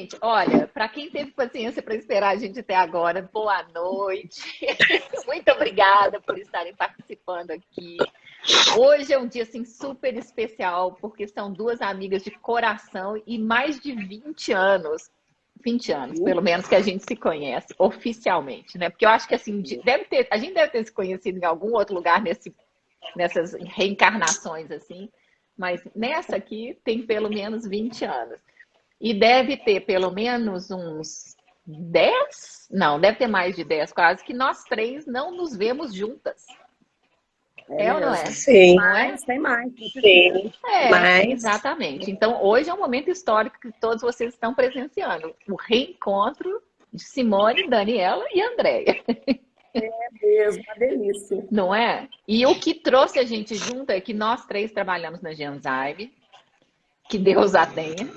Gente, olha, para quem teve paciência para esperar a gente até agora, boa noite. Muito obrigada por estarem participando aqui. Hoje é um dia assim super especial, porque são duas amigas de coração e mais de 20 anos, pelo menos, que a gente se conhece oficialmente, né? Porque eu acho que assim, a gente deve ter se conhecido em algum outro lugar nessas reencarnações assim, mas nessa aqui tem pelo menos 20 anos. E deve ter pelo menos uns 10, não, deve ter mais de 10 quase, que nós três não nos vemos juntas. É ou não é? Sim. Não é? Tem mais. Sim. Exatamente. Então, hoje é um momento histórico que todos vocês estão presenciando. O reencontro de Simone, Daniela e Andréia. É mesmo, uma delícia. Não é? E o que trouxe a gente junto é que nós três trabalhamos na Genzyme, que Deus a tenha.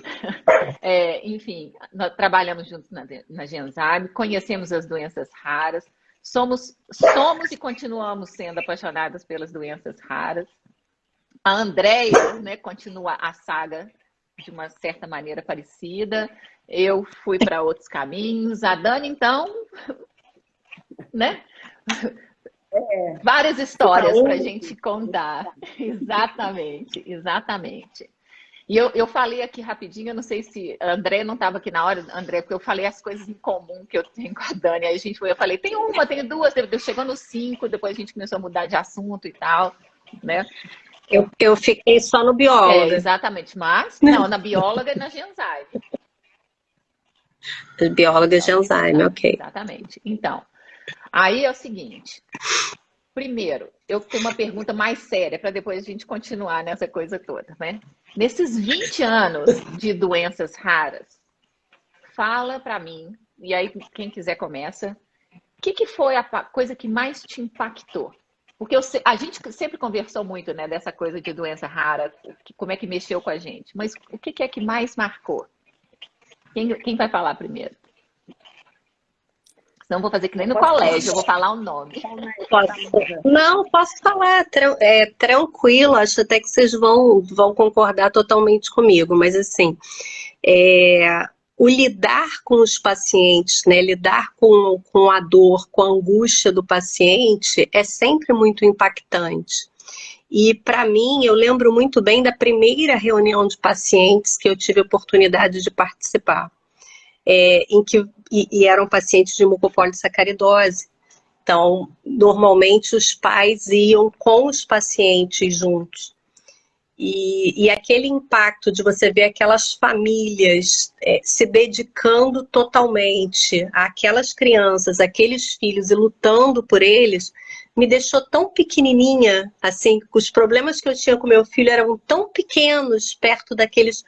Enfim, nós trabalhamos juntos na Genzyme, conhecemos as doenças raras, somos e continuamos sendo apaixonadas pelas doenças raras. A Andréia, né, continua a saga de uma certa maneira parecida. Eu fui para outros caminhos. A Dani, então, né? Várias histórias para a gente contar. Exatamente, exatamente. E eu falei aqui rapidinho, eu não sei se a André não estava aqui na hora, André, porque eu falei as coisas em comum que eu tenho com a Dani. Aí eu falei, tem uma, tem duas, chegou no 5, depois a gente começou a mudar de assunto e tal, né? Eu fiquei só no bióloga. Exatamente, mas não, na bióloga e na Genzyme. Bióloga Genzyme, ok. Exatamente. Então, aí é o seguinte. Primeiro, eu tenho uma pergunta mais séria para depois a gente continuar nessa coisa toda, né? Nesses 20 anos de doenças raras, fala para mim, e aí quem quiser começa, o que foi a coisa que mais te impactou? Porque a gente sempre conversou muito, né, dessa coisa de doença rara, como é que mexeu com a gente, mas o que é que mais marcou? Quem vai falar primeiro? Não vou fazer que nem no colégio, eu vou falar o nome. Não, posso falar, tranquilo, acho até que vocês vão concordar totalmente comigo, mas assim, o lidar com os pacientes, né, lidar com a dor, com a angústia do paciente é sempre muito impactante. E para mim, eu lembro muito bem da primeira reunião de pacientes que eu tive a oportunidade de participar. E eram pacientes de mucopolissacaridose. Então, normalmente os pais iam com os pacientes juntos. E aquele impacto de você ver aquelas famílias se dedicando totalmente àquelas crianças, àqueles filhos e lutando por eles, me deixou tão pequenininha, assim, os problemas que eu tinha com meu filho eram tão pequenos perto daqueles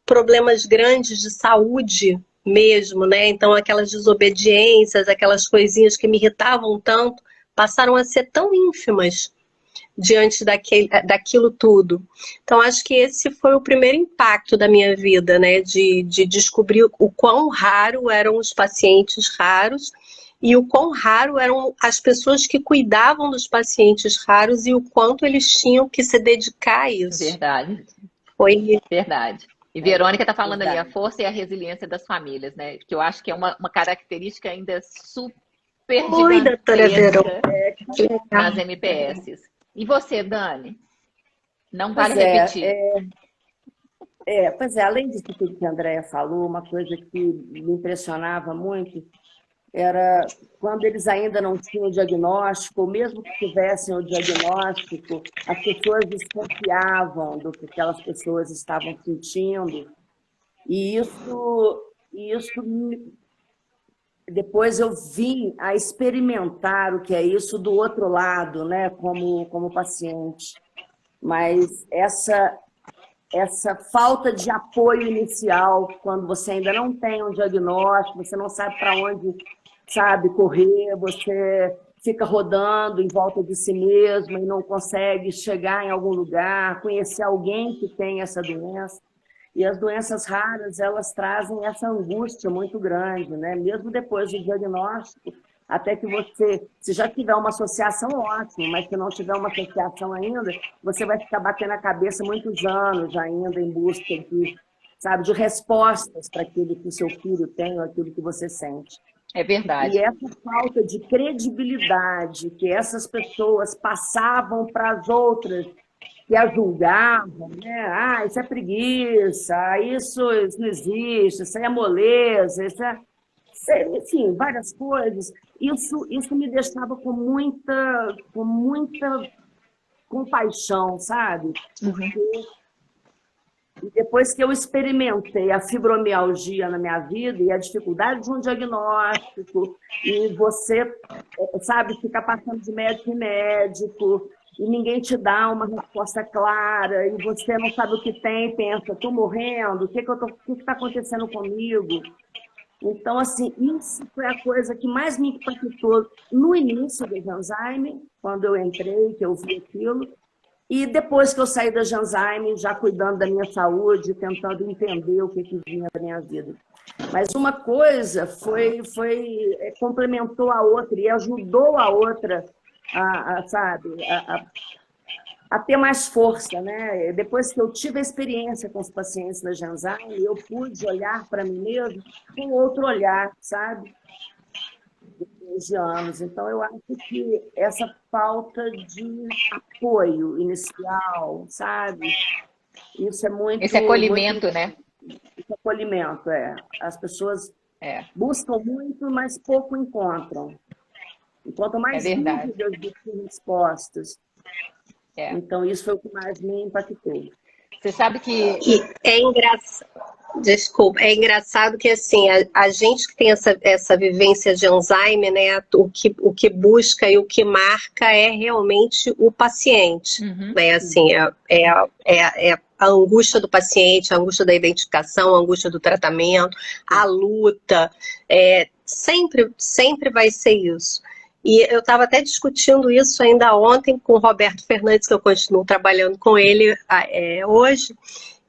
problemas grandes de saúde mesmo, né? Então aquelas desobediências, aquelas coisinhas que me irritavam tanto, passaram a ser tão ínfimas diante daquilo tudo. Então acho que esse foi o primeiro impacto da minha vida, né? De descobrir o quão raro eram os pacientes raros e o quão raro eram as pessoas que cuidavam dos pacientes raros e o quanto eles tinham que se dedicar a isso. Verdade. Foi verdade. E Verônica está falando ali, a força e a resiliência das famílias, né? Que eu acho que é uma característica ainda super gigantesca nas MPS. E você, Dani? Não vale repetir. Pois é, além disso tudo que a Andréia falou, uma coisa que me impressionava muito era quando eles ainda não tinham o diagnóstico, ou mesmo que tivessem o diagnóstico, as pessoas desconfiavam do que aquelas pessoas estavam sentindo. E isso depois eu vim a experimentar o que é isso do outro lado, né, como paciente. Mas essa falta de apoio inicial, quando você ainda não tem um diagnóstico, você não sabe para onde, sabe, correr, você fica rodando em volta de si mesmo e não consegue chegar em algum lugar, conhecer alguém que tem essa doença. E as doenças raras, elas trazem essa angústia muito grande, né? Mesmo depois do diagnóstico, até que você, se já tiver uma associação, ótimo, mas se não tiver uma associação ainda, você vai ficar batendo a cabeça muitos anos ainda em busca de sabe, de respostas para aquilo que o seu filho tem ou aquilo que você sente. É verdade. E essa falta de credibilidade que essas pessoas passavam para as outras, que a julgavam, né? Ah, isso é preguiça, isso não existe, isso aí é moleza, enfim, várias coisas. Isso me deixava com muita compaixão, sabe? Porque e depois que eu experimentei a fibromialgia na minha vida e a dificuldade de um diagnóstico, e você, sabe, ficar passando de médico em médico, e ninguém te dá uma resposta clara, e você não sabe o que tem, pensa, estou morrendo, o que está acontecendo comigo? Então, assim, isso foi a coisa que mais me impactou no início do Genzyme, quando eu entrei, que eu vi aquilo, e depois que eu saí da Genzyme, já cuidando da minha saúde, tentando entender o que vinha da minha vida. Mas uma coisa complementou a outra e ajudou a outra a ter mais força, né? Depois que eu tive a experiência com os pacientes da Genzyme, eu pude olhar para mim mesmo com outro olhar, sabe? De anos. Então, eu acho que essa falta de apoio inicial, sabe? Isso é muito... Esse acolhimento, muito, né? Esse acolhimento, As pessoas buscam muito, mas pouco encontram. Encontram mais dúvidas do que respostas. Então, isso foi o que mais me impactou. Você sabe que... E é engraçado. Desculpa, é engraçado que assim, a gente que tem essa vivência de Genzyme, né, o que busca e o que marca é realmente o paciente, né, assim, é a angústia do paciente, a angústia da identificação, a angústia do tratamento, a luta, sempre vai ser isso. E eu estava até discutindo isso ainda ontem com o Roberto Fernandes, que eu continuo trabalhando com ele hoje.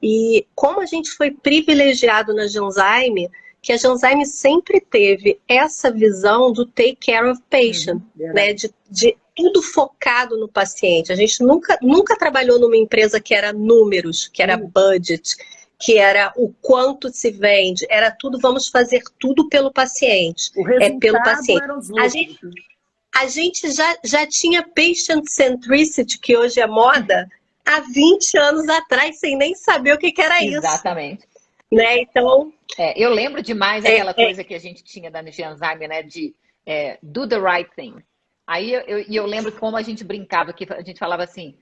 E como a gente foi privilegiado na Genzyme, que a Genzyme sempre teve essa visão do take care of patient, né? De tudo focado no paciente. A gente nunca trabalhou numa empresa que era números, que era budget, que era o quanto se vende, era tudo, vamos fazer tudo pelo paciente. O resultado pelo paciente. Eram os lucros. A gente já tinha patient centricity, que hoje é moda, há 20 anos atrás, sem nem saber o que era isso. Exatamente. Né? Então, eu lembro demais aquela coisa que a gente tinha da Genzyme, né? De do the right thing. Aí eu lembro como a gente brincava, que a gente falava assim,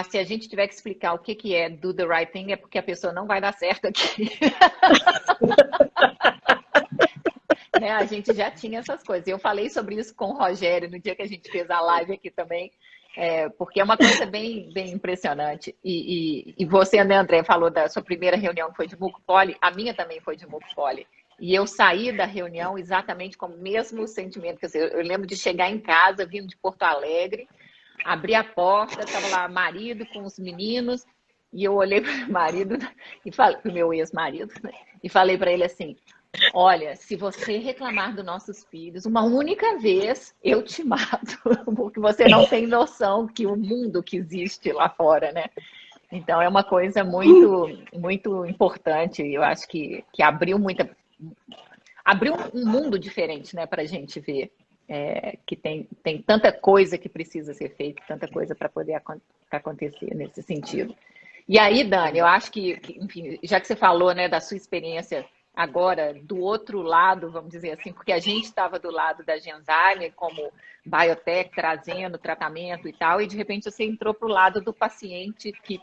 se a gente tiver que explicar o que é do the right thing, é porque a pessoa não vai dar certo aqui. Né? A gente já tinha essas coisas. Eu falei sobre isso com o Rogério no dia que a gente fez a live aqui também. Porque é uma coisa bem impressionante. E você, né, André, falou da sua primeira reunião que foi de muco-poli, a minha também foi de muco-poli. E eu saí da reunião exatamente com o mesmo sentimento. Quer dizer, eu lembro de chegar em casa, vindo de Porto Alegre, abri a porta, estava lá marido com os meninos, e eu olhei para o marido, e falei para o meu ex-marido, né, e falei para ele assim, olha, se você reclamar dos nossos filhos uma única vez, eu te mato, porque você não tem noção que o mundo que existe lá fora, né? Então, é uma coisa muito importante. Eu acho que abriu um mundo diferente, né, para a gente ver que tem tanta coisa que precisa ser feita, tanta coisa para poder acontecer nesse sentido. E aí, Dani, eu acho que, enfim, já que você falou, né, da sua experiência agora, do outro lado, vamos dizer assim, porque a gente estava do lado da Genzyme como biotech, trazendo tratamento e tal, e de repente você entrou para o lado do paciente que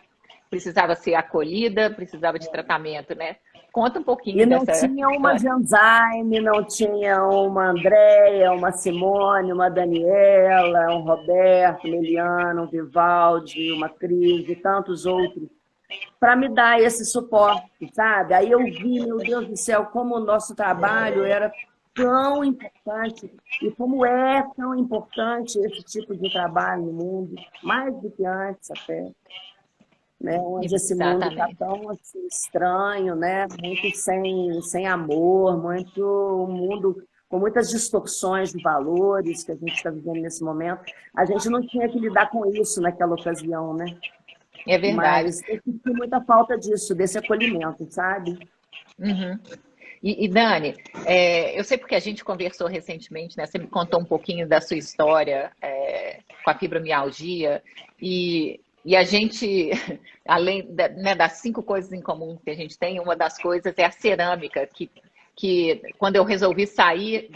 precisava ser acolhida, precisava de tratamento, né? Conta um pouquinho dessa... E não tinha uma Genzyme, não tinha uma Andréia, uma Simone, uma Daniela, um Roberto, Leliana, um Vivaldi, uma Cris e tantos outros, para me dar esse suporte, sabe? Aí eu vi, meu Deus do céu, como o nosso trabalho era tão importante e como é tão importante esse tipo de trabalho no mundo, mais do que antes até, né? Onde esse mundo está tão assim, estranho, né? Muito sem amor, muito um mundo com muitas distorções de valores que a gente está vivendo nesse momento. A gente não tinha que lidar com isso naquela ocasião, né? É verdade. Mas eu senti muita falta disso, desse acolhimento, sabe? Uhum. E Dani, eu sei porque a gente conversou recentemente, né? Você me contou um pouquinho da sua história com a fibromialgia e a gente, além né, das 5 coisas em comum que a gente tem, uma das coisas é a cerâmica, que quando eu resolvi sair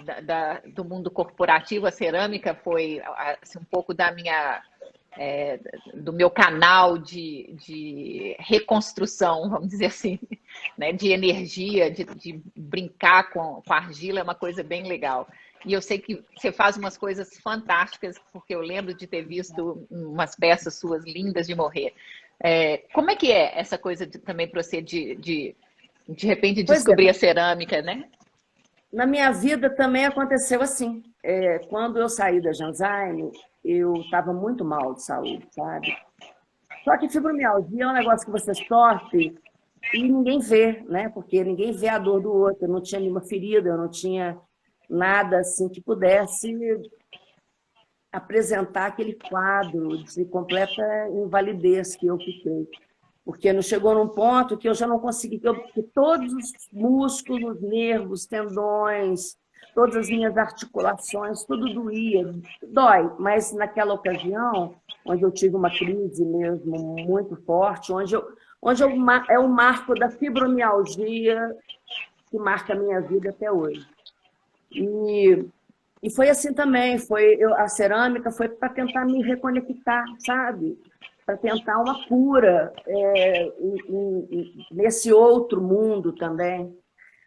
do mundo corporativo, a cerâmica foi assim, um pouco do meu canal de reconstrução, vamos dizer assim, né, de energia, de brincar com a argila, é uma coisa bem legal. E eu sei que você faz umas coisas fantásticas, porque eu lembro de ter visto umas peças suas lindas de morrer. Como é que é essa coisa também para você de repente Pois é, descobrir a cerâmica, né? na minha vida também aconteceu assim. Quando eu saí da Janzyme, eu estava muito mal de saúde, sabe? Só que fibromialgia é um negócio que você sofre e ninguém vê, né? Porque ninguém vê a dor do outro. Eu não tinha nenhuma ferida, eu não tinha nada assim que pudesse apresentar aquele quadro de completa invalidez que eu fiquei. Porque não chegou num ponto que eu já não consegui, que todos os músculos, nervos, tendões, todas as minhas articulações, tudo doía, dói. Mas naquela ocasião, onde eu tive uma crise mesmo muito forte, é o marco da fibromialgia que marca a minha vida até hoje. E foi assim também, a cerâmica foi para tentar me reconectar, sabe? Para tentar uma cura nesse outro mundo também.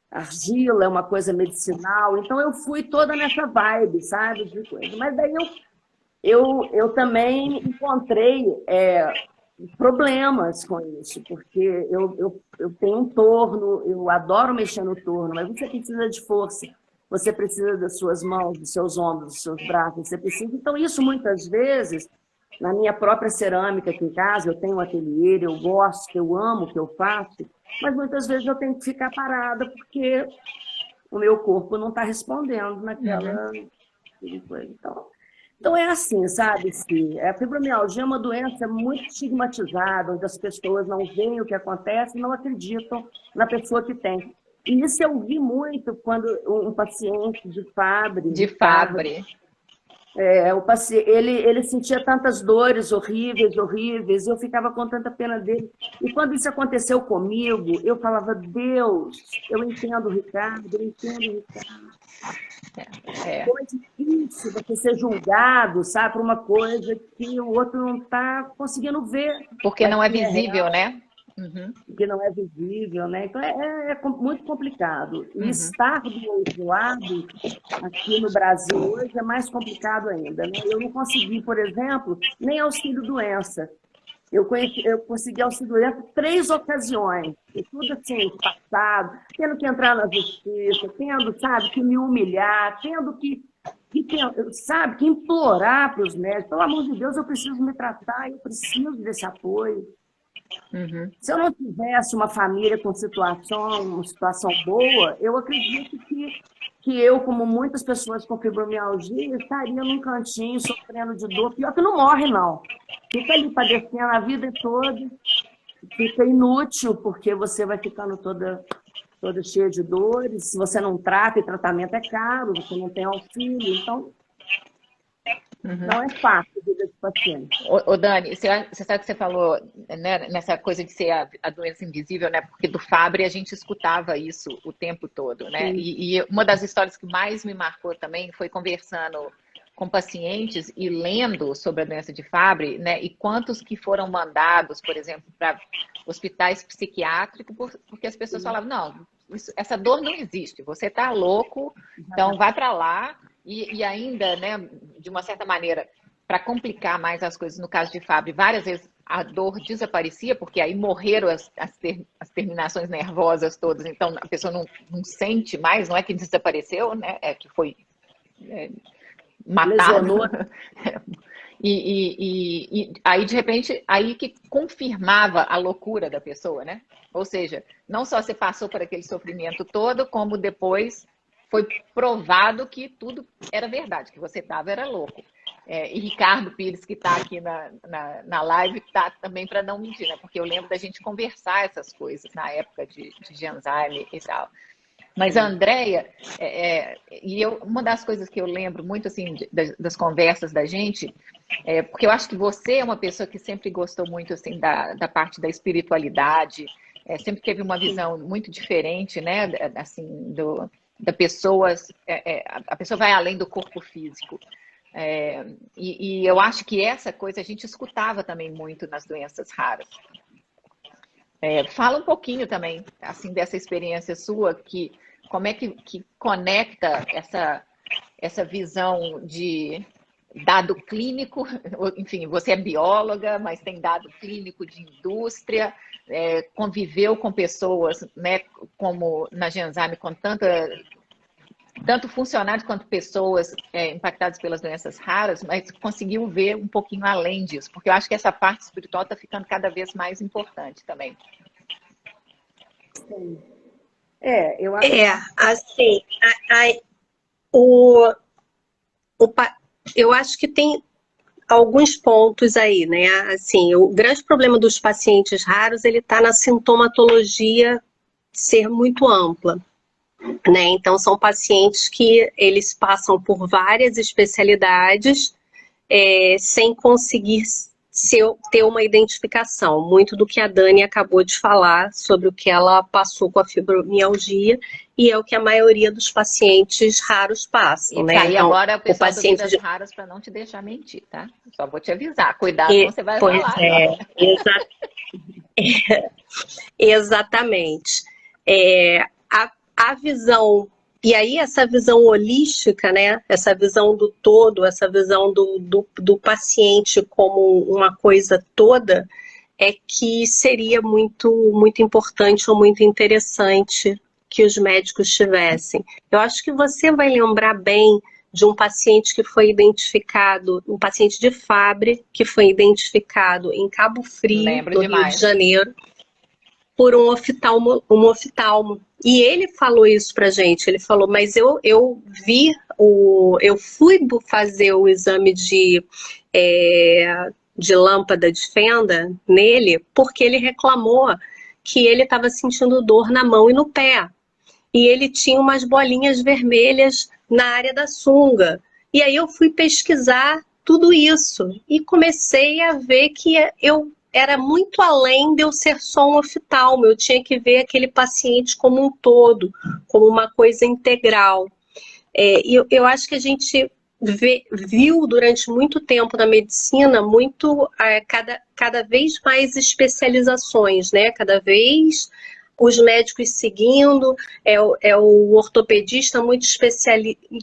Argila é uma coisa medicinal, então eu fui toda nessa vibe, sabe? De coisa. Mas daí eu também encontrei problemas com isso, porque eu tenho um torno, eu adoro mexer no torno, mas você precisa de força, você precisa das suas mãos, dos seus ombros, dos seus braços, você precisa. Então, isso muitas vezes, na minha própria cerâmica aqui em casa, eu tenho um ateliê, eu gosto, eu amo o que eu faço, mas muitas vezes eu tenho que ficar parada porque o meu corpo não está respondendo naquela coisa. Então é assim, sabe? A fibromialgia é uma doença muito estigmatizada, onde as pessoas não veem o que acontece e não acreditam na pessoa que tem. E isso eu vi muito quando um paciente de Fabry... De Fabry. Ele sentia tantas dores horríveis, horríveis, e eu ficava com tanta pena dele. E quando isso aconteceu comigo, eu falava, Deus, eu entendo o Ricardo, eu entendo o Ricardo. Como é difícil você ser julgado, sabe, por uma coisa que o outro não está conseguindo ver. Porque não é visível, né? Uhum. Que não é visível, né? Então muito complicado. E estar do outro lado, aqui no Brasil hoje, é mais complicado ainda, né? Eu não consegui, por exemplo, nem auxílio-doença. Eu consegui auxílio-doença 3 ocasiões, e tudo assim, passado, tendo que entrar na justiça, tendo, sabe, que me humilhar, tendo que sabe, que implorar para os médicos, pelo amor de Deus, eu preciso me tratar, eu preciso desse apoio. Se eu não tivesse uma família com uma situação boa, eu acredito que eu, como muitas pessoas com fibromialgia, estaria num cantinho sofrendo de dor. Pior que não morre, não. Fica ali padecendo a vida toda, fica inútil, porque você vai ficando toda cheia de dores. Se você não trata, e tratamento é caro, você não tem auxílio, então... Não é fácil a vida de paciente. Ô Dani, você sabe que você falou, né, nessa coisa de ser a doença invisível, né? Porque do Fabry a gente escutava isso o tempo todo, né? E uma das histórias que mais me marcou também foi conversando com pacientes e lendo sobre a doença de Fabry, né? E quantos que foram mandados, por exemplo, para hospitais psiquiátricos, porque as pessoas falavam, não, essa dor não existe, você está louco, então vai para lá. E ainda, né, de uma certa maneira, para complicar mais as coisas, no caso de Fabry, várias vezes a dor desaparecia, porque aí morreram as terminações nervosas todas, então a pessoa não sente mais, não é que desapareceu, né, é que foi matado. E aí, de repente, aí que confirmava a loucura da pessoa, né? Ou seja, não só você passou por aquele sofrimento todo, como depois... foi provado que tudo era verdade, que você estava era louco. E Ricardo Pires, que está aqui na live, está também para não mentir, né? Porque eu lembro da gente conversar essas coisas na época de Genzime e tal. Mas a Andrea, uma das coisas que eu lembro muito assim das conversas da gente, porque eu acho que você é uma pessoa que sempre gostou muito assim da parte da espiritualidade, sempre teve uma visão muito diferente, né? Assim, da pessoa, a pessoa vai além do corpo físico. E eu acho que essa coisa a gente escutava também muito nas doenças raras. Fala um pouquinho também assim dessa experiência sua, como é que conecta essa visão de dado clínico, enfim, você é bióloga, mas tem dado clínico de indústria, conviveu com pessoas, né, como na Genzime, com tanto funcionários quanto pessoas impactadas pelas doenças raras, mas conseguiu ver um pouquinho além disso, porque eu acho que essa parte espiritual está ficando cada vez mais importante também. Sim. Eu acho assim, eu acho que tem alguns pontos aí, né? Assim, o grande problema dos pacientes raros, ele está na sintomatologia ser muito ampla, né? Então, são pacientes que eles passam por várias especialidades sem conseguir ter uma identificação. Muito do que a Dani acabou de falar sobre o que ela passou com a fibromialgia, e é o que a maioria dos pacientes raros passam, né? Então, agora o pessoal paciente do Vidas Raras, para não te deixar mentir, tá? Só vou te avisar, cuidado como você vai falar. Exatamente. A visão, e aí essa visão holística, né? Essa visão do todo, essa visão do paciente como uma coisa toda, é que seria muito, muito importante ou muito interessante que os médicos tivessem. Eu acho que você vai lembrar bem de um paciente que foi identificado, um paciente de Fabry, que foi identificado em Cabo Frio, no Rio de Janeiro, por um oftalmo. E ele falou isso pra gente, ele falou, mas eu fui fazer o exame de lâmpada de fenda nele, porque ele reclamou que ele estava sentindo dor na mão e no pé. E ele tinha umas bolinhas vermelhas na área da sunga. E aí eu fui pesquisar tudo isso e comecei a ver que era muito além de eu ser só um oftalmo, eu tinha que ver aquele paciente como um todo, como uma coisa integral. E eu acho que a gente viu durante muito tempo na medicina cada vez mais especializações, né? Cada vez os médicos seguindo, o ortopedista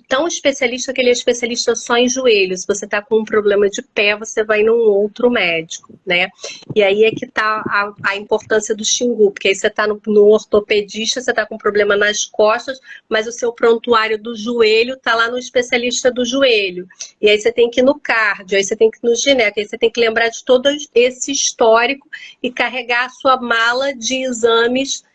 tão especialista que ele é especialista só em joelhos. Se você está com um problema de pé, você vai num outro médico, né? E aí é que está a importância do Xingu, porque aí você está no ortopedista, você está com problema nas costas, mas o seu prontuário do joelho está lá no especialista do joelho. E aí você tem que ir no cardio, aí você tem que ir no gineco, aí você tem que lembrar de todo esse histórico e carregar a sua mala de exames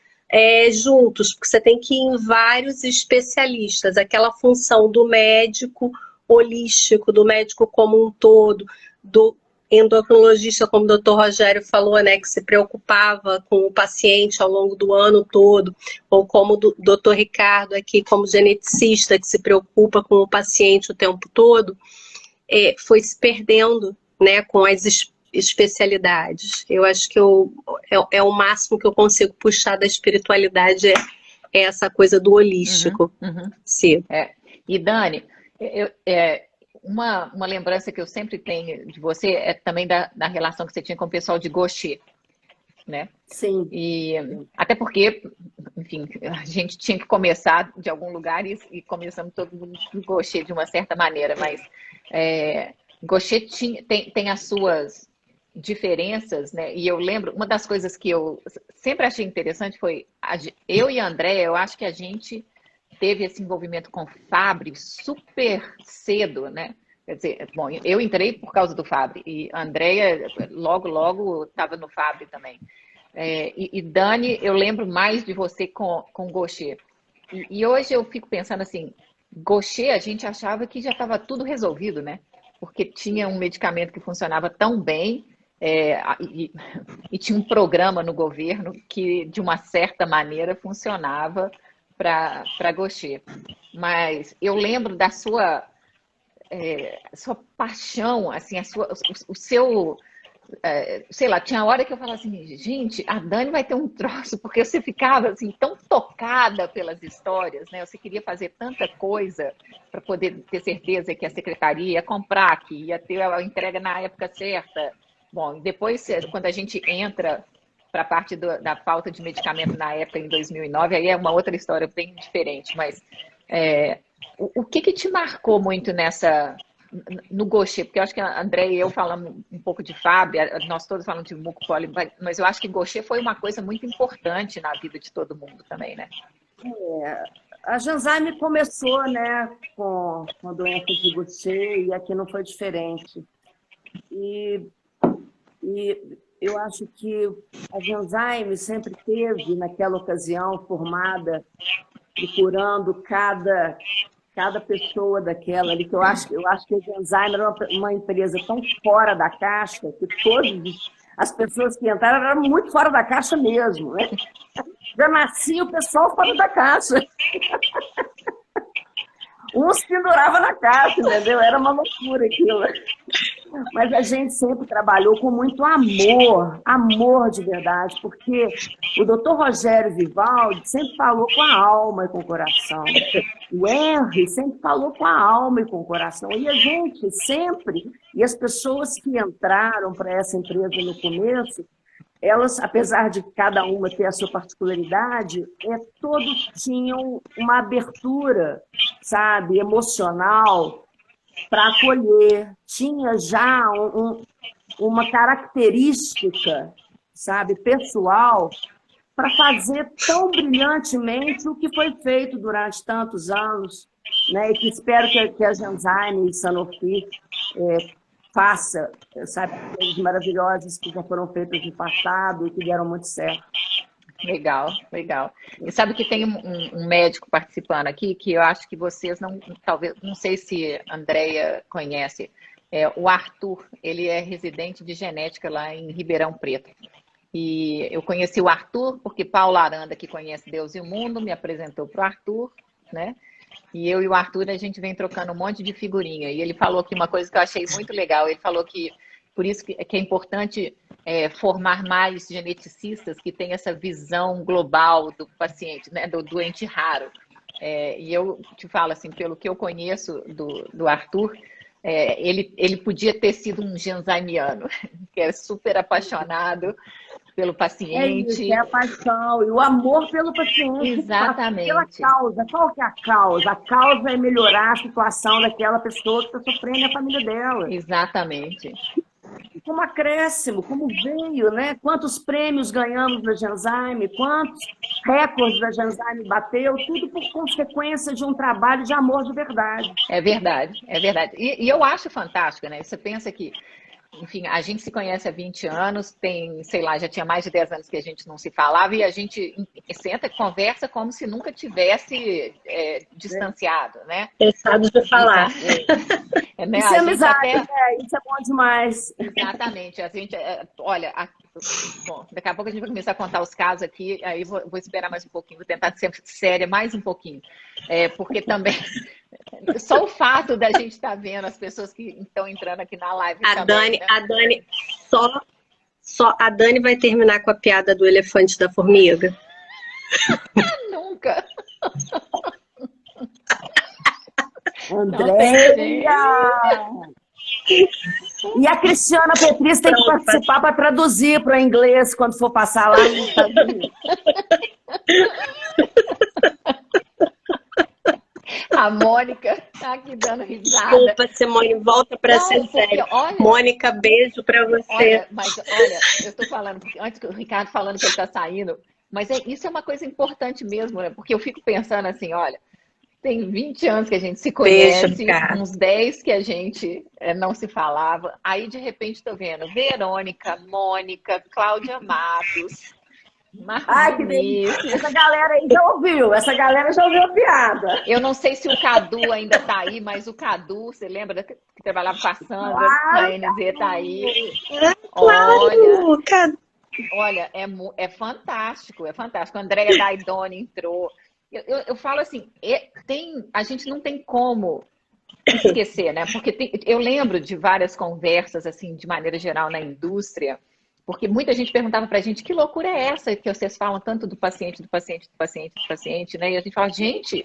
juntos, porque você tem que ir em vários especialistas, aquela função do médico holístico, do médico como um todo, do endocrinologista, como o doutor Rogério falou, né, que se preocupava com o paciente ao longo do ano todo, ou como o doutor Ricardo aqui, como geneticista, que se preocupa com o paciente o tempo todo, foi se perdendo, né, com as especialidades. Eu acho que é o máximo que eu consigo puxar da espiritualidade, é essa coisa do holístico. Sim. E Dani, uma lembrança que eu sempre tenho de você é também da relação que você tinha com o pessoal de Gaucher, né? Sim. E até porque, enfim, a gente tinha que começar de algum lugar e começamos todo mundo de Gaucher de uma certa maneira, mas Gaucher tem as suas diferenças, né? E eu lembro, uma das coisas que eu sempre achei interessante foi, eu e a Andrea, eu acho que a gente teve esse envolvimento com Fabry super cedo, né? Quer dizer, bom, eu entrei por causa do Fabry e a Andrea logo estava no Fabry também. E Dani, eu lembro mais de você com Gaucher. E hoje eu fico pensando assim, Gaucher a gente achava que já estava tudo resolvido, né? porque tinha um medicamento que funcionava tão bem, e tinha um programa no governo que, de uma certa maneira, funcionava para Gaucher. Mas eu lembro da sua paixão, assim, o seu... sei lá, tinha hora que eu falava assim, gente, a Dani vai ter um troço, porque você ficava assim tão tocada pelas histórias, né? Você queria fazer tanta coisa para poder ter certeza que a secretaria ia comprar, que ia ter a entrega na época certa. Bom, e depois, quando a gente entra para a parte da falta de medicamento na época, em 2009, aí é uma outra história bem diferente, mas o que te marcou muito no Gaucher? Porque eu acho que a André e eu falamos um pouco de Fábio, nós todos falamos de Mucopoli, mas eu acho que Gaucher foi uma coisa muito importante na vida de todo mundo também, né? A Genzyme começou, né, com a doença de Gaucher, e aqui não foi diferente. E eu acho que a Genzyme sempre teve, naquela ocasião, formada, procurando cada pessoa daquela ali, que eu acho que a Genzyme era uma empresa tão fora da caixa, que todas as pessoas que entraram eram muito fora da caixa mesmo, né? Já nascia o pessoal fora da caixa. Uns penduravam na caixa, entendeu? Era uma loucura aquilo. Mas a gente sempre trabalhou com muito amor de verdade, porque o doutor Rogério Vivaldi sempre falou com a alma e com o coração. O Henry sempre falou com a alma e com o coração. E a gente sempre, e as pessoas que entraram para essa empresa no começo, elas, apesar de cada uma ter a sua particularidade, todos tinham uma abertura, sabe, emocional, para acolher, tinha já uma característica, sabe, pessoal, para fazer tão brilhantemente o que foi feito durante tantos anos, né? E que espero que a Genzyme e Sanofi faça, sabe, coisas maravilhosas que já foram feitas no passado e que deram muito certo. Legal, legal. E sabe que tem um médico participando aqui que eu acho que vocês não sei se a Andrea conhece. O Arthur, ele é residente de genética lá em Ribeirão Preto. E eu conheci o Arthur porque Paula Aranda, que conhece Deus e o Mundo, me apresentou para o Arthur, né? E eu e o Arthur, a gente vem trocando um monte de figurinha. E ele falou aqui uma coisa que eu achei muito legal. Ele falou que por isso que é importante formar mais geneticistas que têm essa visão global do paciente, né, do doente raro. E eu te falo assim, pelo que eu conheço do Arthur, ele podia ter sido um genzymiano, que é super apaixonado pelo paciente. É a paixão e o amor pelo paciente. Exatamente. Pela causa. Qual que é a causa? A causa é melhorar a situação daquela pessoa que está sofrendo e a família dela. Exatamente. Como acréscimo, como veio, né? Quantos prêmios ganhamos da Genzyme, quantos recordes da Genzyme bateu, tudo por consequência de um trabalho de amor de verdade. É verdade, é verdade. E eu acho fantástico, né? Você pensa que, enfim, a gente se conhece há 20 anos, tem, sei lá, já tinha mais de 10 anos que a gente não se falava e a gente senta e conversa como se nunca tivesse distanciado, né? Deixado de falar. Né? Isso é amizade, isso é bom demais. Exatamente. A gente, olha, bom, daqui a pouco a gente vai começar a contar os casos aqui, aí vou esperar mais um pouquinho, vou tentar ser séria mais um pouquinho. Porque também, só o fato da gente estar vendo as pessoas que estão entrando aqui na live também, né? A Dani, só a Dani vai terminar com a piada do elefante da formiga. Nunca. Andréia! E a Cristiana Petris tem que participar para traduzir para o inglês quando for passar lá nos Estados Unidos. A Mônica tá aqui dando risada. Desculpa, Simone, volta para ser séria. Mônica, beijo para você. Olha, eu tô falando, antes que o Ricardo falando que ele tá saindo, mas isso é uma coisa importante mesmo, né? Porque eu fico pensando assim, olha, tem 20 anos que a gente se conhece, uns 10 que a gente não se falava. Aí, de repente, estou vendo Verônica, Mônica, Cláudia Matos, Ai, que delícia. Essa galera aí já ouviu, a piada. Eu não sei se o Cadu ainda está aí, mas o Cadu, você lembra que trabalhava com a Sandra, Claro, na NZ, está aí. Claro, Cadu. Olha, é fantástico, é fantástico. A Andrea Daidoni entrou. Eu falo assim, a gente não tem como esquecer, né? Porque eu lembro de várias conversas, assim, de maneira geral, na indústria, porque muita gente perguntava pra gente, que loucura é essa que vocês falam tanto do paciente, do paciente, do paciente, do paciente, né? E a gente fala, gente,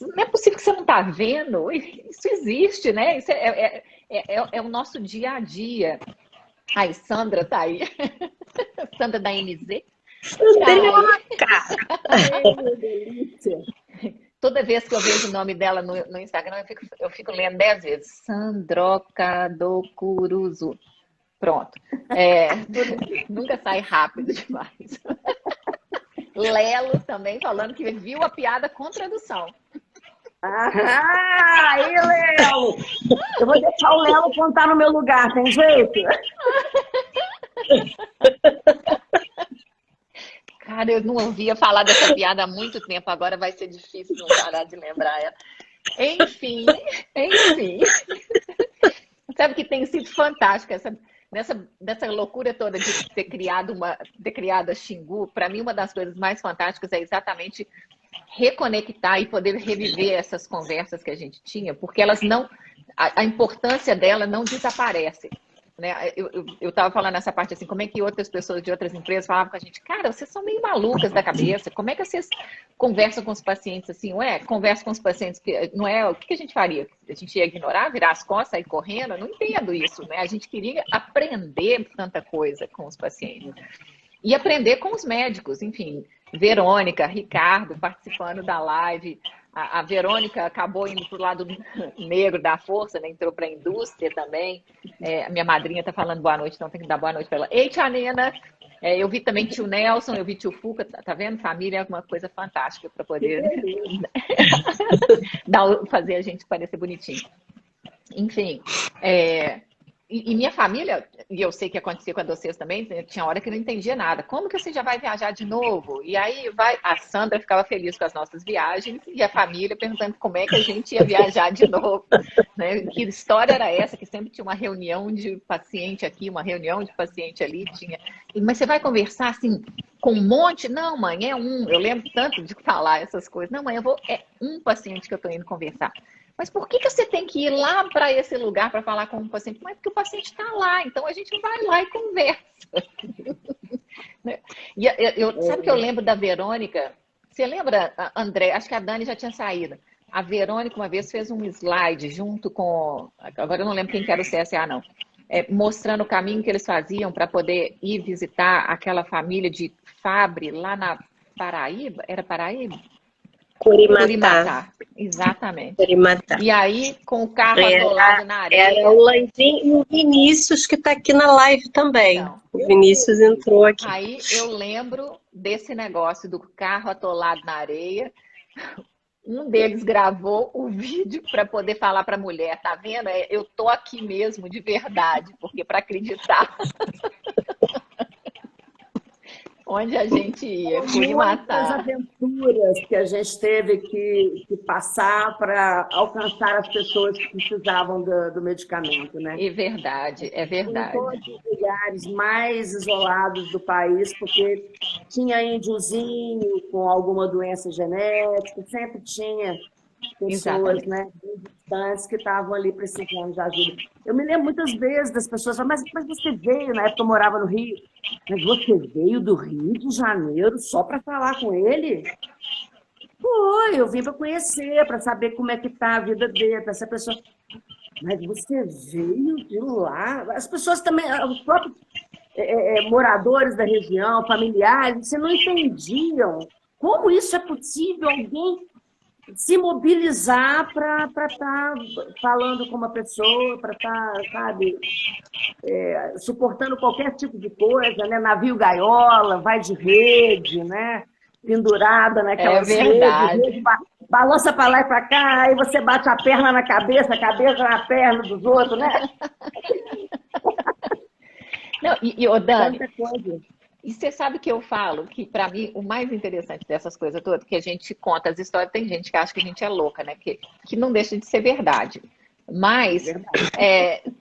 não é possível que você não tá vendo. Isso existe, né? Isso é o nosso dia a dia. Ai, Sandra tá aí. Sandra da NZ. Ai, que delícia. Toda vez que eu vejo o nome dela no Instagram, eu fico lendo 10 vezes. Sandroca do Curuzu. Pronto. Nunca sai rápido demais. Lelo também falando que viu a piada com tradução. Ah, aí, Lelo! Eu vou deixar o Lelo contar no meu lugar, tem jeito? Cara, eu não ouvia falar dessa piada há muito tempo, agora vai ser difícil não parar de lembrar ela. Enfim. Sabe que tem sido fantástico nessa loucura toda de ter criado a Xingu. Para mim, uma das coisas mais fantásticas é exatamente reconectar e poder reviver essas conversas que a gente tinha, porque elas não, a importância dela não desaparece. Né? Eu estava falando nessa parte assim, como é que outras pessoas de outras empresas falavam com a gente, cara, vocês são meio malucas da cabeça, como é que vocês conversam com os pacientes assim, conversa com os pacientes, não é, o que a gente faria? A gente ia ignorar, virar as costas, sair correndo? Eu não entendo isso, né? A gente queria aprender tanta coisa com os pacientes. E aprender com os médicos, enfim, Verônica, Ricardo participando da live. A Verônica acabou indo para o lado negro da força, né? Entrou para a indústria também. A minha madrinha está falando boa noite, então tem que dar boa noite para ela. Ei, tia Nena! Eu vi também tio Nelson, eu vi tio Fuca, tá vendo? Família é uma coisa fantástica para poder fazer a gente parecer bonitinho. Enfim, e minha família, e eu sei que acontecia com a vocês também, tinha hora que não entendia nada. Como que você já vai viajar de novo? E aí a Sandra ficava feliz com as nossas viagens e a família perguntando como é que a gente ia viajar de novo. Né? Que história era essa? Que sempre tinha uma reunião de paciente aqui, uma reunião de paciente ali. Mas você vai conversar assim com um monte? Não, mãe, é um. Eu lembro tanto de falar essas coisas. Não, mãe, é um paciente que eu estou indo conversar. Mas por que você tem que ir lá para esse lugar para falar com o paciente? Mas porque o paciente está lá, então a gente vai lá e conversa. Sabe que eu lembro da Verônica? Você lembra, André? Acho que a Dani já tinha saído. A Verônica uma vez fez um slide junto com... Agora eu não lembro quem que era o CSA, não. Mostrando o caminho que eles faziam para poder ir visitar aquela família de Fabre lá na Paraíba. Era Paraíba? Curimatá. Exatamente. Curimatá. E aí, com o carro atolado na areia. Era o Landim e o Vinícius, que está aqui na live também. Então, o Vinícius entrou aqui. Aí eu lembro desse negócio do carro atolado na areia. Um deles gravou o vídeo para poder falar para a mulher, tá vendo? Eu tô aqui mesmo, de verdade, porque para acreditar... Onde a gente ia, muitas aventuras que a gente teve que passar para alcançar as pessoas que precisavam do medicamento, né? É verdade. Em todos os lugares mais isolados do país, porque tinha índiozinho com alguma doença genética, sempre tinha pessoas, né, distantes que estavam ali precisando de ajuda. Eu me lembro muitas vezes das pessoas falando, mas você veio, na época eu morava no Rio, mas você veio do Rio de Janeiro só para falar com ele? Foi, eu vim para conhecer, para saber como é que está a vida dele, para essa pessoa. Mas você veio de lá? As pessoas também, os próprios moradores da região, familiares, você não entendiam como isso é possível, alguém se mobilizar para estar falando com uma pessoa, para estar, sabe, suportando qualquer tipo de coisa, né? Navio gaiola, vai de rede, né? Pendurada naquelas redes, balança para lá e para cá, aí você bate a perna na cabeça, a cabeça na perna dos outros, né? Não, Dani, E você sabe que eu falo que, para mim, o mais interessante dessas coisas todas, que a gente conta as histórias, tem gente que acha que a gente é louca, né? Que não deixa de ser verdade. Mas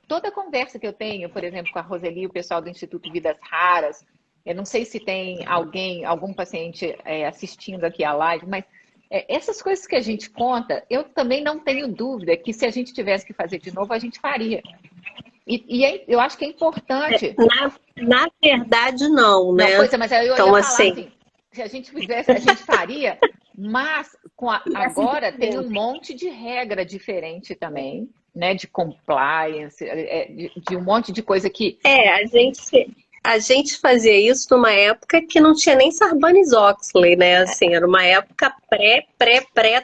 toda conversa que eu tenho, por exemplo, com a Roseli, o pessoal do Instituto Vidas Raras, eu não sei se tem algum paciente assistindo aqui a live, mas essas coisas que a gente conta, eu também não tenho dúvida que se a gente tivesse que fazer de novo, a gente faria. Eu acho que é importante. Na verdade, não, né? Não, pois é, mas eu então, ia falar assim, se a gente fizesse, a gente faria, mas agora tem um monte de regra diferente também, né? De compliance, de um monte de coisa que. a gente fazia isso numa época que não tinha nem Sarbanes-Oxley, né? Assim, era uma época pré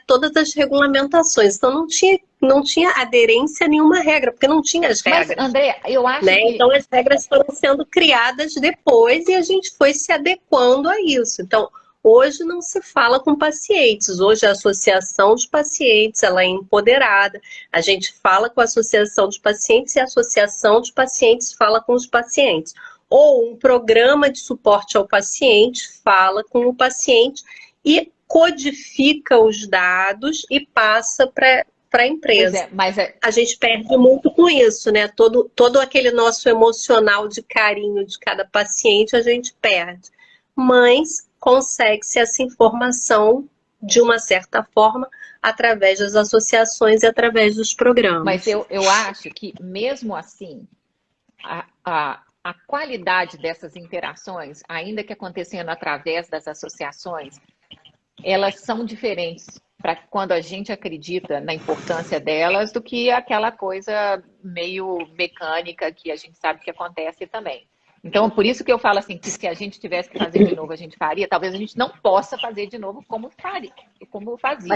todas as regulamentações. Então não tinha aderência a nenhuma regra, porque não tinha as regras. Mas, André, eu acho né? que... Então as regras foram sendo criadas depois e a gente foi se adequando a isso. Então, hoje não se fala com pacientes. Hoje a associação de pacientes, ela é empoderada. A gente fala com a associação de pacientes e a associação de pacientes fala com os pacientes. Ou um programa de suporte ao paciente fala com o paciente e codifica os dados e passa para a empresa. A gente perde muito com isso, né? Todo aquele nosso emocional de carinho de cada paciente a gente perde. Mas consegue-se essa informação de uma certa forma através das associações e através dos programas. Mas eu acho que mesmo assim a qualidade dessas interações, ainda que acontecendo através das associações, elas são diferentes para quando a gente acredita na importância delas do que aquela coisa meio mecânica que a gente sabe que acontece também. Então, por isso que eu falo assim, que se a gente tivesse que fazer de novo, a gente faria. Talvez a gente não possa fazer de novo como fazia.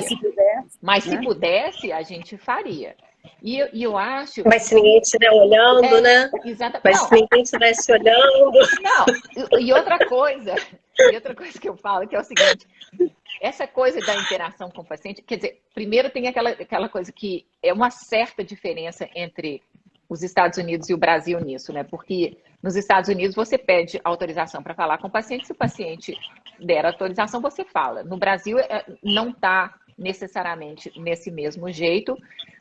Mas se pudesse, a gente faria. E eu acho... Mas se ninguém estiver olhando, né? Exatamente. Mas se ninguém estivesse olhando... Não, e outra coisa que eu falo, que é o seguinte... Essa coisa da interação com o paciente, quer dizer, primeiro tem aquela coisa que é uma certa diferença entre os Estados Unidos e o Brasil nisso, né? Porque nos Estados Unidos você pede autorização para falar com o paciente, se o paciente der autorização, você fala. No Brasil não está necessariamente nesse mesmo jeito,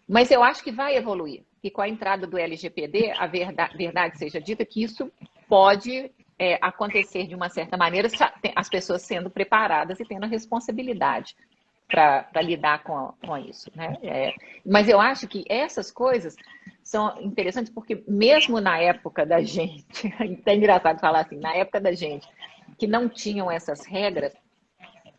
mas eu acho que vai evoluir. E com a entrada do LGPD, a verdade seja dita que isso pode acontecer de uma certa maneira, as pessoas sendo preparadas e tendo a responsabilidade para lidar com isso, né? Mas eu acho que essas coisas são interessantes porque mesmo na época da gente, é engraçado falar assim, na época da gente que não tinham essas regras,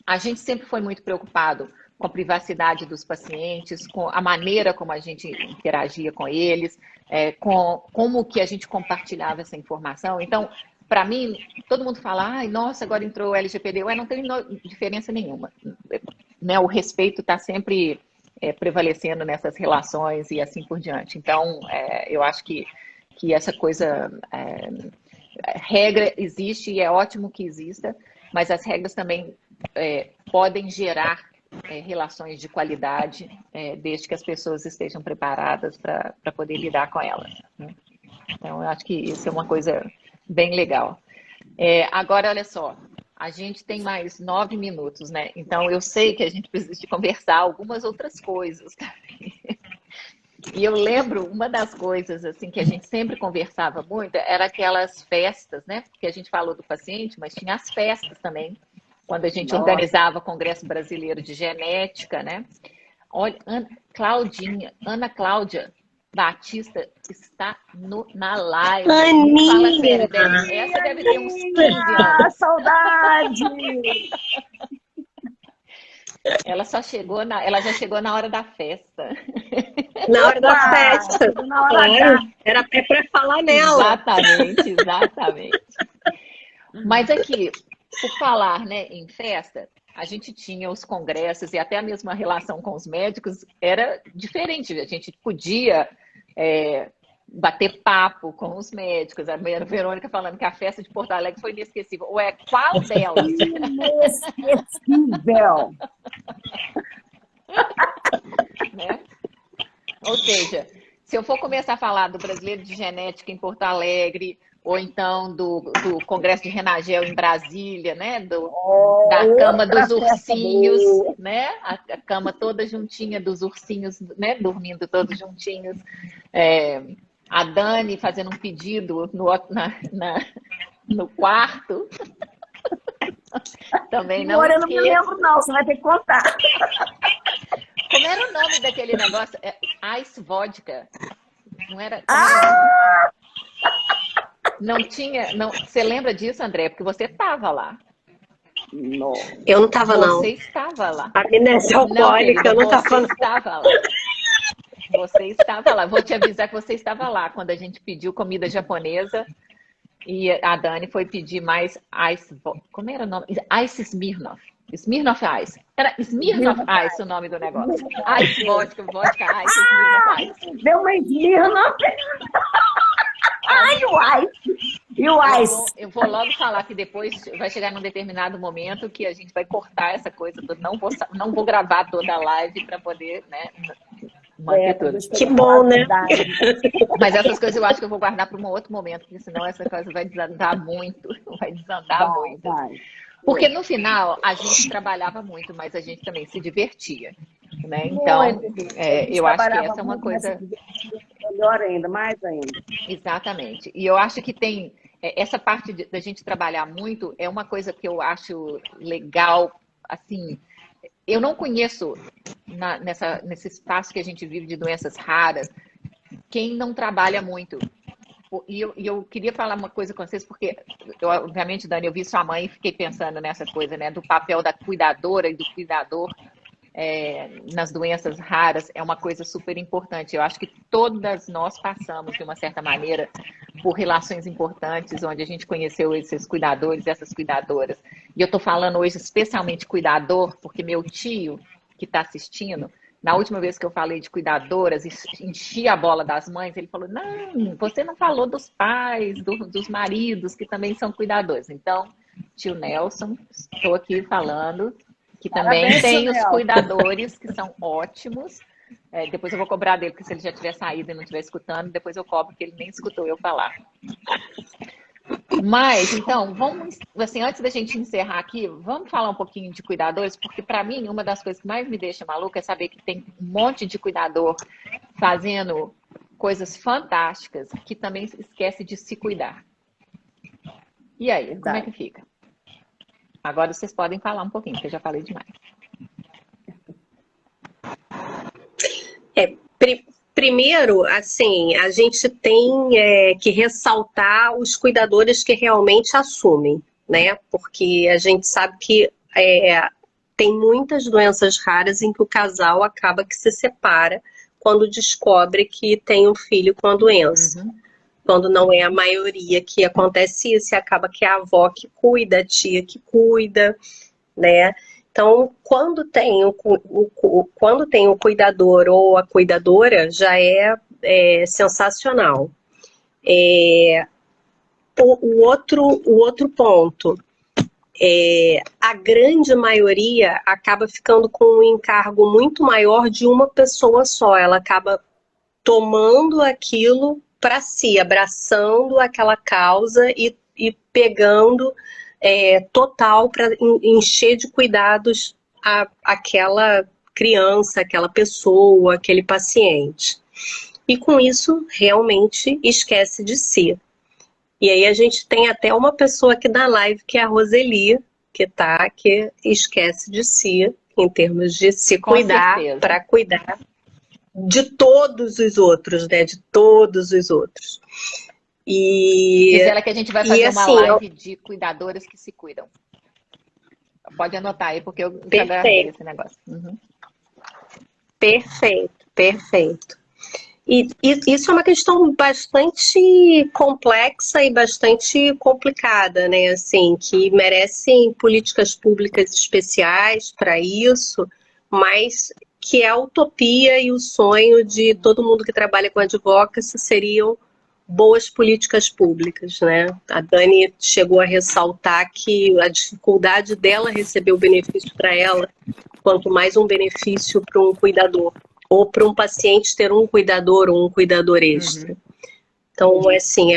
a gente sempre foi muito preocupado com a privacidade dos pacientes, com a maneira como a gente interagia com eles, com como que a gente compartilhava essa informação. Então, para mim, todo mundo fala, ai, nossa, agora entrou o LGPD. Não tem diferença nenhuma. Né? O respeito está sempre prevalecendo nessas relações e assim por diante. Então, eu acho que essa coisa, regra existe e é ótimo que exista, mas as regras também podem gerar relações de qualidade, desde que as pessoas estejam preparadas para poder lidar com elas. Né? Então, eu acho que isso é uma coisa bem legal. Agora, olha só, a gente tem mais 9 minutos, né? Então, eu sei que a gente precisa de conversar algumas outras coisas. E eu lembro, uma das coisas assim que a gente sempre conversava muito era aquelas festas, né? Porque a gente falou do paciente, mas tinha as festas também, quando a gente organizava o Congresso Brasileiro de Genética, né? Olha, Ana Cláudia Batista está na live. Aninha! Fala sério, essa deve ter uns 15 anos. Saudade! Ela já chegou na hora da festa. Na hora da festa. Era para falar nela. Exatamente. Mas aqui, por falar, né, em festa, a gente tinha os congressos e até a mesma relação com os médicos era diferente. A gente podia bater papo com os médicos. A Verônica falando que a festa de Porto Alegre foi inesquecível. Qual delas? Inesquecível! Né? Ou seja, se eu for começar a falar do Brasileiro de Genética em Porto Alegre, ou então do Congresso de Renagel em Brasília, né? Da cama dos ursinhos, né? A cama toda juntinha dos ursinhos, né? Dormindo todos juntinhos. A Dani fazendo um pedido no quarto. Também não Agora eu não me lembro, não. Você vai ter que contar. Como era o nome daquele negócio? Ice Vodka. Não era? Não tinha. Não, você lembra disso, André? Porque você estava lá. Não. Eu não estava, não. Você estava lá. A amnésia alcoólica, eu não estava, não. Você estava lá. Você estava lá. Vou te avisar que você estava lá quando a gente pediu comida japonesa e a Dani foi pedir mais ice. Como era o nome? Ice Smirnoff. Smirnoff Ice. Era Smirnoff Ice o nome do negócio. Ice vodka, ice, Smirnoff Ice. Deu uma Smirnoff. Ai, o Ice. E o Ice. Eu vou logo falar que depois vai chegar num determinado momento que a gente vai cortar essa coisa toda. Não vou gravar toda a live para poder, né, manter tudo. Que bom, né? Mas essas coisas eu acho que eu vou guardar para um outro momento, porque senão essa coisa vai desandar muito. Vai desandar muito. Porque no final a gente trabalhava muito, mas a gente também se divertia, né? Então, eu acho que essa é uma coisa melhor ainda, mais ainda. Exatamente. E eu acho que tem essa parte da gente trabalhar muito é uma coisa que eu acho legal, assim. Eu não conheço nesse espaço que a gente vive de doenças raras quem não trabalha muito. E eu queria falar uma coisa com vocês, porque, obviamente, Dani, eu vi sua mãe e fiquei pensando nessa coisa, né, do papel da cuidadora e do cuidador nas doenças raras, é uma coisa super importante. Eu acho que todas nós passamos, de uma certa maneira, por relações importantes, onde a gente conheceu esses cuidadores e essas cuidadoras. E eu estou falando hoje especialmente cuidador, porque meu tio, que está assistindo, na última vez que eu falei de cuidadoras, enchi a bola das mães, ele falou, não, você não falou dos pais, dos maridos, que também são cuidadores. Então, tio Nelson, estou aqui falando que também parabéns, tem os cuidadores, que são ótimos. Depois eu vou cobrar dele, porque se ele já tiver saído e não estiver escutando, depois eu cobro, porque ele nem escutou eu falar. Mas, então, vamos, assim, antes da gente encerrar aqui, vamos falar um pouquinho de cuidadores, porque para mim, uma das coisas que mais me deixa maluca é saber que tem um monte de cuidador fazendo coisas fantásticas que também esquece de se cuidar. E aí, como é que fica? Agora vocês podem falar um pouquinho, porque eu já falei demais. Primeiro, assim, a gente tem que ressaltar os cuidadores que realmente assumem, né? Porque a gente sabe que tem muitas doenças raras em que o casal acaba que se separa quando descobre que tem um filho com a doença. Uhum. Quando não é a maioria que acontece isso, e acaba que é a avó que cuida, a tia que cuida, né? Então, quando tem o cuidador ou a cuidadora, já é sensacional. O outro ponto, a grande maioria acaba ficando com um encargo muito maior de uma pessoa só. Ela acaba tomando aquilo para si, abraçando aquela causa e pegando total para encher de cuidados aquela criança, aquela pessoa, aquele paciente. E com isso, realmente esquece de si. E aí a gente tem até uma pessoa aqui na live, que é a Roseli, que esquece de si, em termos de se cuidar, para cuidar de todos os outros, né? De todos os outros. Diz ela que a gente vai fazer uma live de cuidadoras que se cuidam. Pode anotar aí, porque eu já gravei esse negócio. Uhum. Perfeito. E isso é uma questão bastante complexa e bastante complicada, né? Assim, que merecem políticas públicas especiais para isso, mas que é a utopia e o sonho de todo mundo que trabalha com advocacy seriam boas políticas públicas, né? A Dani chegou a ressaltar que a dificuldade dela receber o benefício para ela, quanto mais um benefício para um cuidador, ou para um paciente ter um cuidador ou um cuidador extra. Uhum. Então, assim,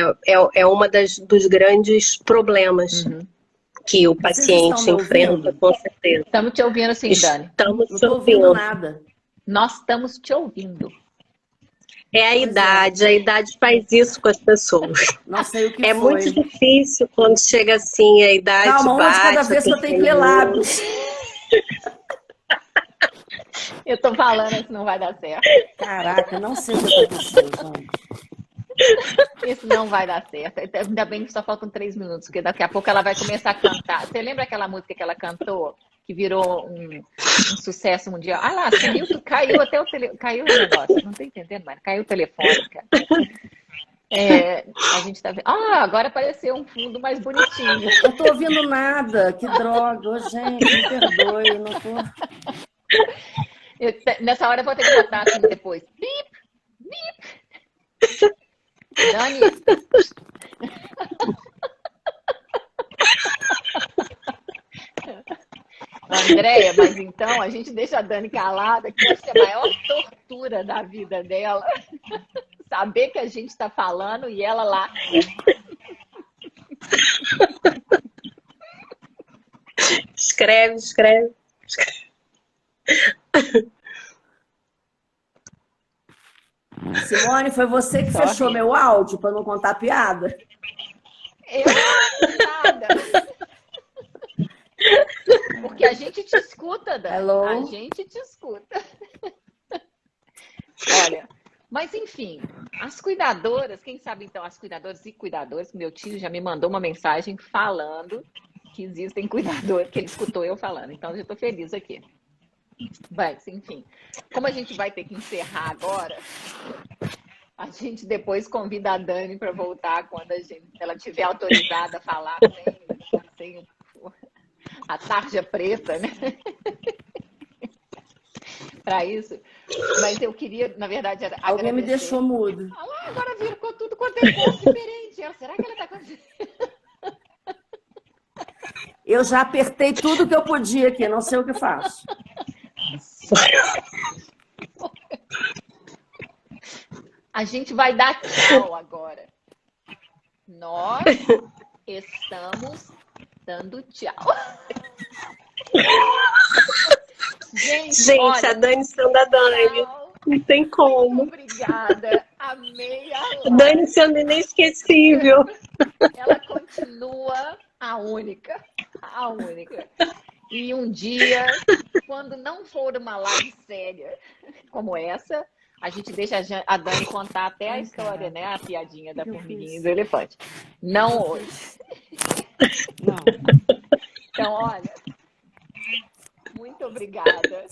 é uma dos grandes problemas que o Vocês estão paciente me enfrenta, ouvindo? com certeza. Estamos te ouvindo sim, Dani. Estamos Não te estou ouvindo ouvindo. nada. Nós estamos te ouvindo. É a Pois é. idade, a idade faz isso com as pessoas. Não sei o que É foi. muito difícil quando chega assim, a idade Calma, uma de cada baixa. vez que eu tenho que ler pessoa- lábios. Eu tô falando, isso não vai dar certo. Caraca, não sei o que aconteceu, gente. Isso não vai dar certo. Ainda bem que só faltam 3 minutos, porque daqui a pouco ela vai começar a cantar. Você lembra aquela música que ela cantou, que virou um sucesso mundial? Ah lá, sumiu, caiu até o telefone. Caiu o negócio. Não tô entendendo, mas caiu o telefone, cara. A gente tá vendo. Ah, agora apareceu um fundo mais bonitinho. Eu não tô ouvindo nada. Que droga. Ô, gente, me perdoe. Eu não tô... Nessa hora eu vou ter que botar assim depois. Bip, bip. Dani. Andréia, mas então a gente deixa a Dani calada, que acho que é a maior tortura da vida dela. Saber que a gente está falando e ela lá. Escreve. Simone, foi você que Só fechou rindo. meu áudio para não contar piada? Eu nada. Porque a gente te escuta, Dani. Hello? A gente te escuta. Olha, mas enfim, as cuidadoras, quem sabe então as cuidadoras e cuidadores, meu tio já me mandou uma mensagem falando que existem cuidadores, que ele escutou eu falando. Então eu já estou feliz aqui. Mas, enfim, como a gente vai ter que encerrar agora, a gente depois convida a Dani para voltar quando ela tiver autorizada a falar sem a tarja preta, né? Para isso. Mas eu queria, na verdade, era Alguém me agradecer. deixou mudo. Ah lá, agora virou tudo quanto é coisa diferente. Será que ela está com... Eu já apertei tudo que eu podia aqui, não sei o que faço. A gente vai dar tchau agora. Nós estamos dando tchau. Gente, olha, a Dani sendo a Dani. tchau. Não tem como. Obrigada. Amei a live. Dani sendo inesquecível. Ela continua a única. A única. E um dia, quando não for uma live séria como essa, a gente deixa a Dani contar até a história, né? A piadinha da formiguinha e do elefante. Não hoje. Não. Então, olha, muito obrigada.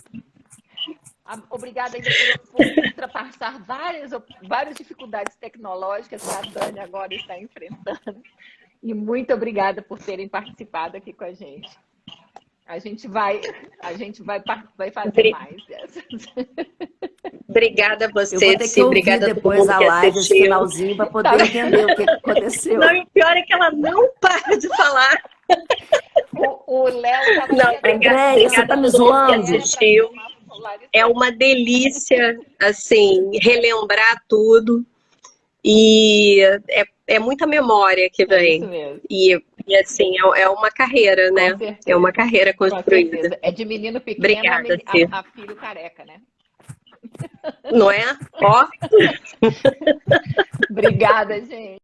Obrigada ainda por ultrapassar várias dificuldades tecnológicas que a Dani agora está enfrentando. E muito obrigada por terem participado aqui com a gente. A gente vai fazer mais dessas. Obrigada a Eu vou você, ter que Sim. ouvir Obrigada a todo depois mundo a que live, esse assistiu. finalzinho, para poder entender o que aconteceu. Não, e o pior é que ela não para de falar. O Léo estava... Não, Andréia, você tá me zoando? Que assistiu. É uma delícia, assim, relembrar tudo. E é muita memória que É isso vem. mesmo. E assim, é uma carreira, né? Com certeza. É uma carreira Com construída. certeza. É de menino pequeno Obrigada, Tia. a filho careca, né? Não é? Ó. Obrigada, gente.